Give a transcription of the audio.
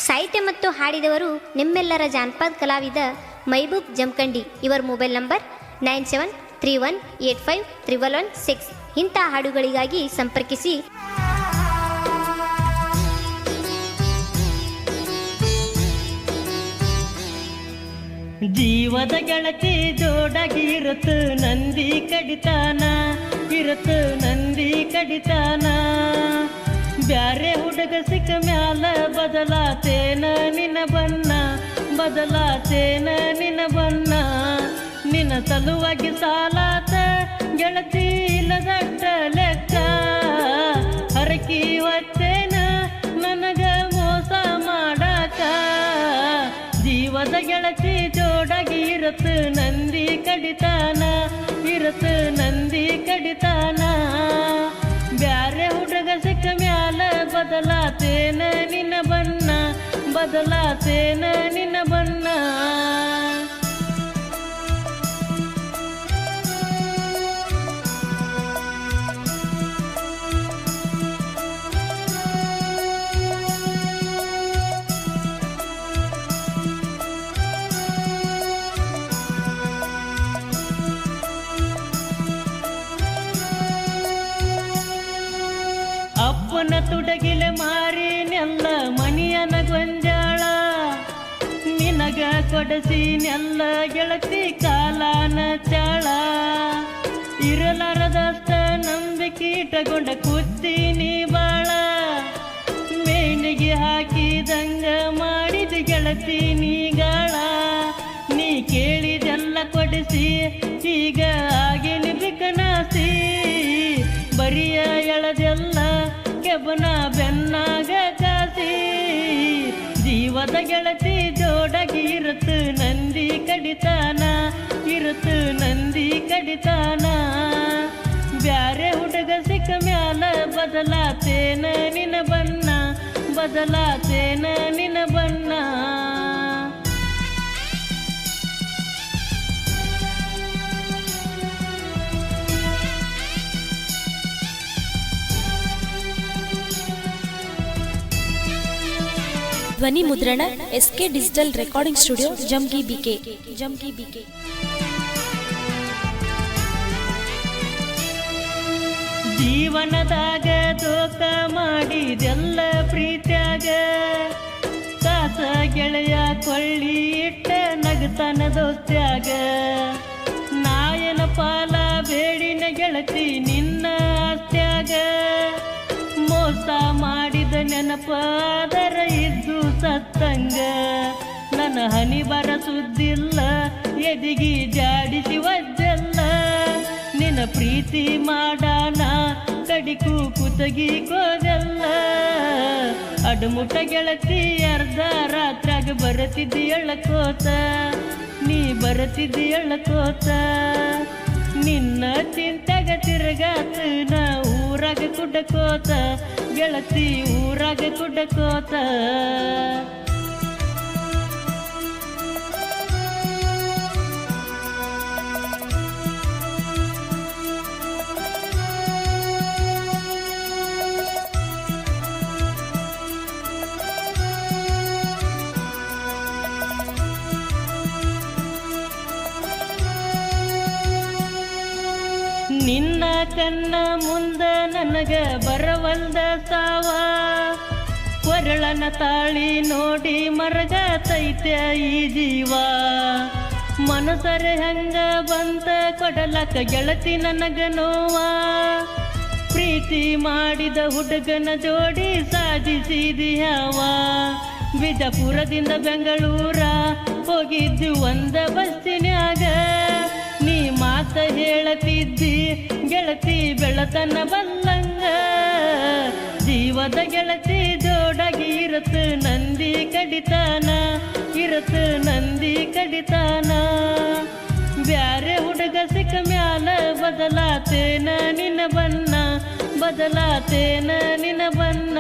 ಸಾಹಿತ್ಯ ಮತ್ತು ಹಾಡಿದವರು ನಿಮ್ಮೆಲ್ಲರ ಜಾನಪದ ಕಲಾವಿದ ಮೈಬೂಬ್ ಜಮಖಂಡಿ. ಇವರ ಮೊಬೈಲ್ ನಂಬರ್ 9731851116. ಇಂಥ ಹಾಡುಗಳಿಗಾಗಿ ಸಂಪರ್ಕಿಸಿ. ಜೀವದ ಗೆಳತಿ ಜೋಡಾಗಿ ಇರುತ್ತು ನಂದಿ ಕಡಿತಾನ, ಇರುತ್ತು ನಂದಿ ಕಡಿತಾನ. ಬ್ಯಾರೆ ಹುಡುಗ ಸಿಕ್ಕ ಮ್ಯಾಲ ಬದಲಾತೇನ ನಿನ್ನ ಬಣ್ಣ, ಬದಲಾತೇನ ನಿನ್ನ ಬಣ್ಣ. ನಿನ್ನ ಸಲುವಾಗಿ ಸಾಲಾತ ಗೆಳತಿ ಇಲ್ಲದಟ್ಟ ಲೆಕ್ಕ. ಹರಕಿ ಹೊತ್ತೇನ ನನಗ ಮೋಸ ಮಾಡಾಕ. ಜೀವದ ಗೆಳತಿ ಜೋಡಾಗಿ ಇರುತ್ತು ನಂದಿ ಕಡಿತಾನ, ಇರುತ್ತು ನಂದಿ ಕಡಿತಾನ. ಬ್ಯಾರೆ ಹುಡುಗ ಸಿಕ್ಕ ಮ್ಯಾಲ ಬದಲಾತೇನ ನಿನ್ನ ಬಣ್ಣ, ಬದಲಾತೇನ ನಿನ್ನ ಬಣ್ಣ. ಅಪ್ಪನ ತುಡಗಿಲೆ ಮಾರಿನೆಲ್ಲ ಮನಿಯನ ಗೊಂಜಾಳ. ನಿನಗ ಕೊಡಸಿನೆಲ್ಲ ಗೆಳತಿ ಕಾಲಾನ ಚಾಳ. ಇರಲಾರದಷ್ಟ ನಂಬಿಕೆ ಇಟ್ಟಗೊಂಡ ಕೂತೀನಿ ಬಾಳ. ಮೇನಿಗೆ ಹಾಕಿದಂಗ ಮಾಡಿದ ಗೆಳತಿ ನೀಗಾಳ. ನೀ ಕೇಳಿದೆಲ್ಲ ಕೊಡಿಸಿ ಈಗ ಆಗಿನ ಬಿಕನಾಸಿ. ಬರಿಯ ಎಳದೆಲ್ಲ ಕೆಬನ ಬೆನ್ನಾಗ ಕಾಸಿ. ಜೀವದ ಗೆಳತಿ ಜೋಡಾಗಿ ಇರುತ್ತು ನಂದಿ ಕಡಿತಾನ, ಇರುತ್ತು ನಂದಿ ಕಡಿತಾನ. ಬ್ಯಾರೆ ಹುಡುಗ ಸಿಕ್ಕ ಮ್ಯಾಲ ಬದಲಾತೇನ ನಿನ್ನ ಬಣ್ಣ, ಬದಲಾತೇನ ನಿನ್ನ ಬಣ್ಣ. ಧ್ವನಿ ಮುದ್ರಣ SK digital recording studio, Jamagi BK. ಜೀವನದಾಗ ದೋಖ ಮಾಡಿದೆಲ್ಲ ಪ್ರೀತ್ಯಾಗ. ಕಾಸ ಗೆಳೆಯ ಕೊಳ್ಳಿ ಇಟ್ಟ ನಗತನ ದೋಸ್ತ್ಯಾಗ. ನಾಯನ ಪಾಲ ಬೇಡಿನ ಗೆಳತಿ ನಿನ್ನ ಆಸ್ತ್ಯಾಗ. ಮೋಸ ಮಾಡಿದ ನೆನಪಾದರ ಇದ್ದು ಸತ್ತಂಗ. ನನ್ನ ಹನಿ ಬರ ಸುದ್ದಿಲ್ಲ ಎದಿಗಿ ಜಾಡಿಸಿ ಒಜ್ಜಲ್ಲ. ನಿನ್ನ ಪ್ರೀತಿ ಮಾಡಾನ ಕಡಿಕು ಕುತಗಿ ಕೋದಲ್ಲ. ಅಡಮುಟ ಗೆಳತಿ ಅರ್ಧ ರಾತ್ರಾಗ ಬರತಿದ್ದಿ ಎಳ್ಳಕೋತ, ನೀ ಬರತಿದ್ದಿ ಎಳ್ಳಕೋತ. ನಿನ್ನ ಚಿಂತೆಗ ತಿರುಗಾತ ನಾ ಊರಾಗ ಕುಡ್ಡಕೋತ, ಗೆಳತಿ ಊರಾಗ ಕುಡ್ಡಕೋತ. ನಿನ್ನ ಕನ್ನ ಮುಂದ ನನಗ ಬರವಲ್ದ ಸಾವ. ಕೊರಳನ ತಾಳಿ ನೋಡಿ ಮರಗತೈತೆ ಈ ಜೀವ. ಮನಸರೆ ಹಂಗ ಬಂತ ಕೊಡಲಕ ಗೆಳತಿ ನನಗ ನೋವ. ಪ್ರೀತಿ ಮಾಡಿದ ಹುಡುಗನ ಜೋಡಿ ಸಾಧಿಸಿದಿ ಯಾವ. ಬಿಜಾಪುರದಿಂದ ಬೆಂಗಳೂರ ಹೋಗಿದ್ದು ಒಂದ ಬಸ್ಸಿನ್ಯಾಗ. ನೀ ಮಾತ ಹೇಳತಿದ್ದಿ ಗೆಳತಿ ಬೆಳತನ ಬಲ್ಲಂಗ. ಜೀವದ ಗೆಳತಿ ಜೋಡಾಗಿ ಇರುತ್ತು ನಂದಿ ಕಡಿತಾನ, ಇರುತ್ತು ನಂದಿ ಕಡಿತಾನ. ಬ್ಯಾರೆ ಹುಡುಗ ಸಿಕ್ಕ ಮ್ಯಾಲ ಬದಲಾತೇನ ನಿನ್ನ ಬಣ್ಣ, ಬದಲಾತೇನ ನಿನ್ನ ಬಣ್ಣ.